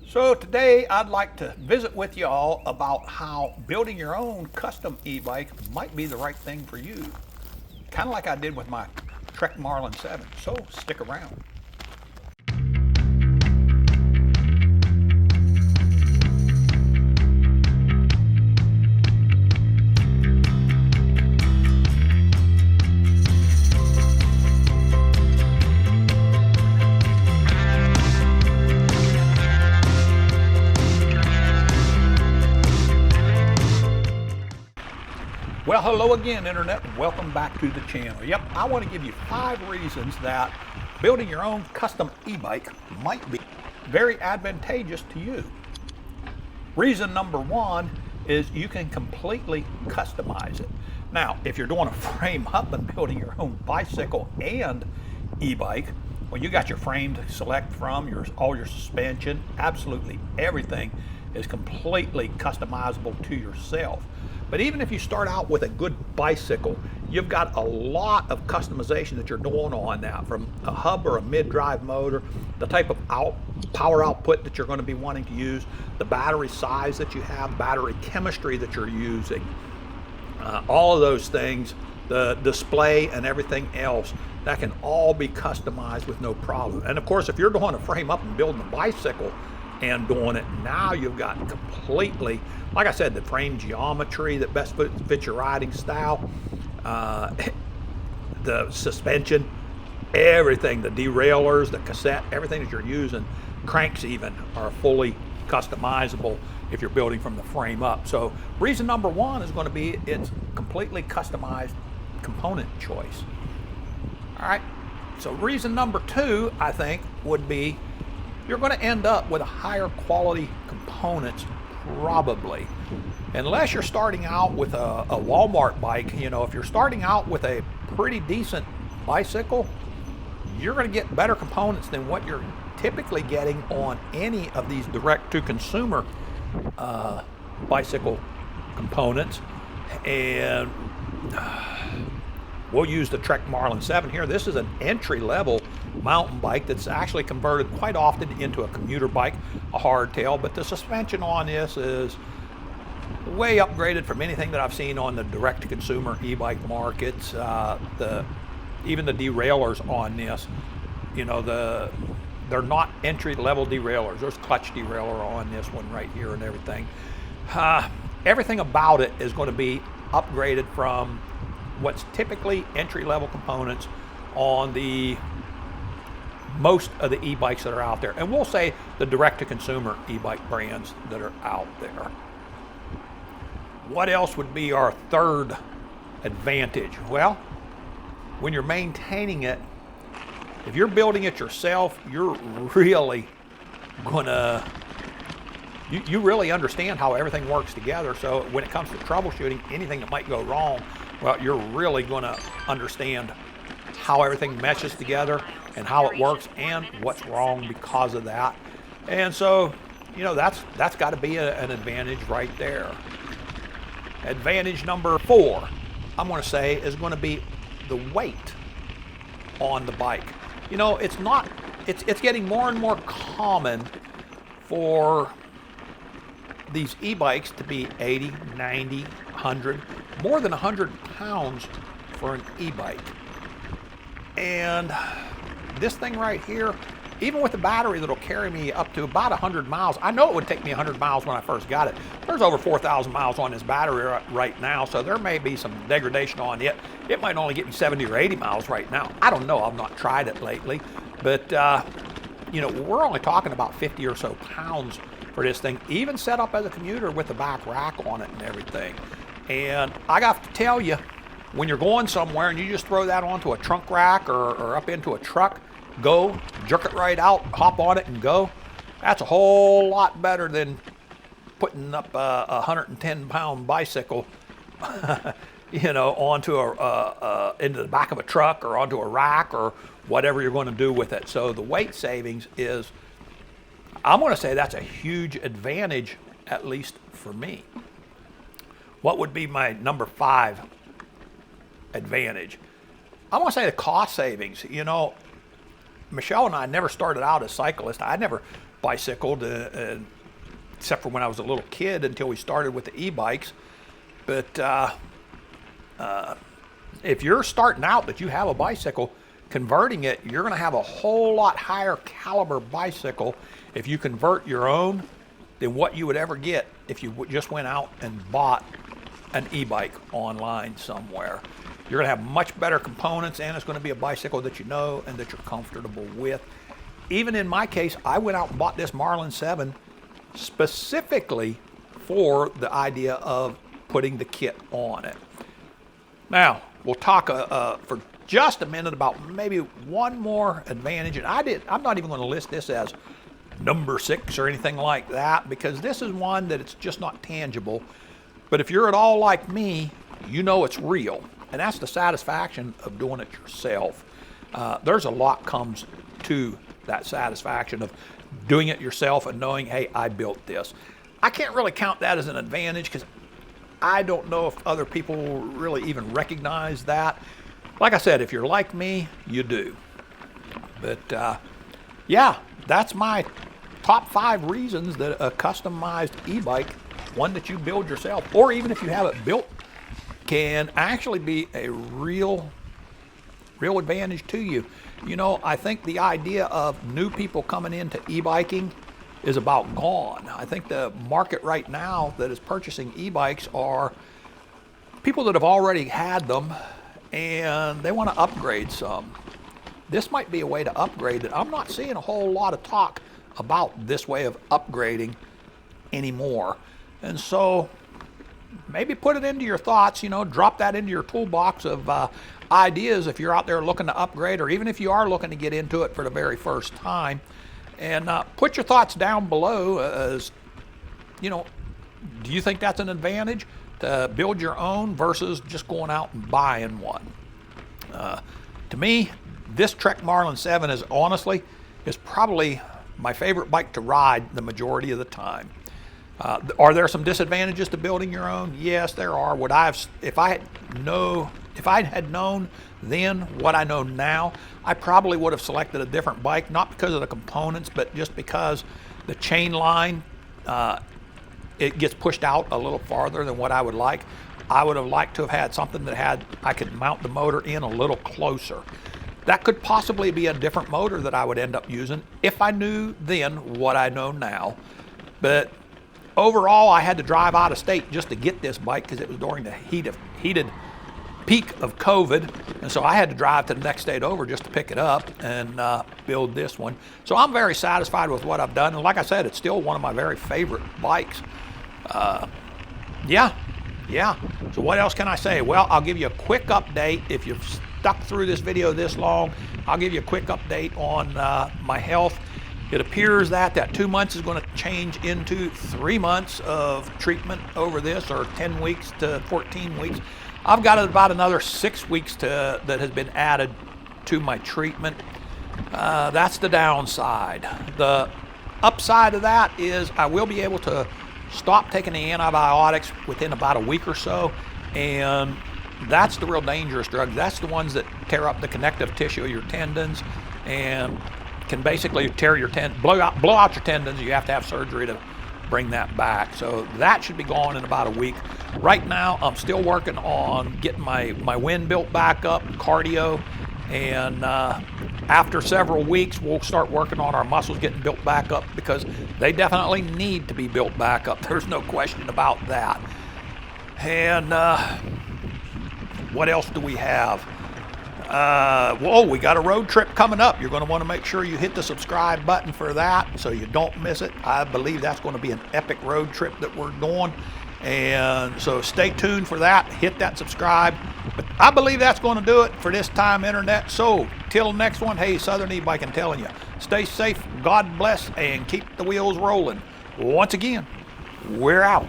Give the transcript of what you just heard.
So today I'd like to visit with you all about how building your own custom e-bike might be the right thing for you. Kind of like I did with my Trek Marlin 7, so stick around. Well, hello again, Internet, and welcome back to the channel. Yep, I want to give you 5 reasons that building your own custom e-bike might be very advantageous to you. Reason number 1 is you can completely customize it. Now, if you're doing a frame up and building your own bicycle and e-bike, well, you got your frame to select from, all your suspension, absolutely everything is completely customizable to yourself. But even if you start out with a good bicycle, you've got a lot of customization that you're doing on that, from a hub or a mid-drive motor, the type of power output that you're going to be wanting to use, the battery size that you have, battery chemistry that you're using, all of those things, the display and everything else, that can all be customized with no problem. And of course, if you're doing a frame up and building a bicycle and doing it, now you've got completely, like I said, the frame geometry that best fits your riding style, the suspension, everything, the derailleurs, the cassette, everything that you're using, cranks even, are fully customizable if you're building from the frame up. So reason number 1 is going to be it's completely customized component choice. All right, so reason number 2, I think, would be you're going to end up with a higher quality components, probably. Unless you're starting out with a Walmart bike, you know, if you're starting out with a pretty decent bicycle, you're going to get better components than what you're typically getting on any of these direct-to-consumer bicycle components. And we'll use the Trek Marlin 7 here. This is an entry-level mountain bike that's actually converted quite often into a commuter bike, a hardtail, but the suspension on this is way upgraded from anything that I've seen on the direct-to-consumer e-bike markets. Even the derailleurs on this, you know, they're not entry-level derailleurs. There's clutch derailleur on this one right here and everything. Everything about it is going to be upgraded from what's typically entry-level components on the most of the e-bikes that are out there. And we'll say the direct-to-consumer e-bike brands that are out there. What else would be our third advantage? Well, when you're maintaining it, if you're building it yourself, you're really gonna, you really understand how everything works together. So when it comes to troubleshooting anything that might go wrong, well, you're really gonna understand how everything meshes together and how it works and what's wrong because of that. And so, you know, that's got to be an advantage right there. Advantage number 4, I'm going to say, is going to be the weight on the bike. You know, it's getting more and more common for these e-bikes to be 80, 90, 100, more than 100 pounds for an e-bike. And this thing right here, even with the battery that'll carry me up to about 100 miles, I know it would take me 100 miles when I first got it. There's over 4,000 miles on this battery right now, so there may be some degradation on it. It might only get me 70 or 80 miles right now. I don't know, I've not tried it lately, but you know, we're only talking about 50 or so pounds for this thing, even set up as a commuter with the back rack on it and everything. And I got to tell you, when you're going somewhere and you just throw that onto a trunk rack or up into a truck, go, jerk it right out, hop on it and go, that's a whole lot better than putting up a 110-pound bicycle, you know, onto into the back of a truck or onto a rack or whatever you're going to do with it. So the weight savings is, I'm going to say that's a huge advantage, at least for me. What would be my number 5 advantage? I want to say the cost savings. You know, Michelle and I never started out as cyclists. I never bicycled, except for when I was a little kid until we started with the e-bikes. But if you're starting out that you have a bicycle, converting it, you're going to have a whole lot higher caliber bicycle if you convert your own than what you would ever get if you just went out and bought an e-bike online somewhere. You're going to have much better components, and it's going to be a bicycle that you know and that you're comfortable with. Even in my case, I went out and bought this Marlin 7 specifically for the idea of putting the kit on it. Now, we'll talk for just a minute about maybe one more advantage, and I'm not even going to list this as number 6 or anything like that, because this is one that it's just not tangible. But if you're at all like me, you know it's real, and that's the satisfaction of doing it yourself. There's a lot comes to that satisfaction of doing it yourself and knowing, hey, I built this. I can't really count that as an advantage because I don't know if other people really even recognize that. Like I said, if you're like me, you do. But yeah, that's my top 5 reasons that a customized e-bike, one that you build yourself, or even if you have it built, can actually be a real advantage to you. You know, I think the idea of new people coming into e-biking is about gone. I think the market right now that is purchasing e-bikes are people that have already had them and they want to upgrade some. This might be a way to upgrade it. I'm not seeing a whole lot of talk about this way of upgrading anymore. And so maybe put it into your thoughts, you know, drop that into your toolbox of ideas if you're out there looking to upgrade, or even if you are looking to get into it for the very first time. And put your thoughts down below as, you know, do you think that's an advantage to build your own versus just going out and buying one? To me, this Trek Marlin 7 is probably my favorite bike to ride the majority of the time. Are there some disadvantages to building your own? Yes, there are. If I had known then what I know now, I probably would have selected a different bike, not because of the components, but just because the chain line, it gets pushed out a little farther than what I would like. I would have liked to have had something that I could mount the motor in a little closer. That could possibly be a different motor that I would end up using if I knew then what I know now. But overall, I had to drive out of state just to get this bike because it was during the heated peak of COVID, and so I had to drive to the next state over just to pick it up and build this one. So I'm very satisfied with what I've done, and like I said, it's still one of my very favorite bikes. Yeah. So what else can I say? Well, I'll give you a quick update. If you've stuck through this video this long, I'll give you a quick update on my health. It appears that 2 months is going to change into 3 months of treatment over this, or 10 weeks to 14 weeks. I've got about another 6 weeks that has been added to my treatment. That's the downside. The upside of that is I will be able to stop taking the antibiotics within about a week or so, and that's the real dangerous drug. That's the ones that tear up the connective tissue of your tendons and can basically blow out your tendons. You have to have surgery to bring that back. So that should be gone in about a week. Right now, I'm still working on getting my wind built back up, cardio, and after several weeks, we'll start working on our muscles getting built back up, because they definitely need to be built back up. There's no question about that. And what else do we have? We got a road trip coming up. You're going to want to make sure you hit the subscribe button for that so you don't miss it. I believe that's going to be an epic road trip that we're doing. And so stay tuned for that. Hit that subscribe. But I believe that's going to do it for this time, Internet. So till next one, hey, Southern E-Biking telling you, stay safe, God bless, and keep the wheels rolling. Once again, we're out.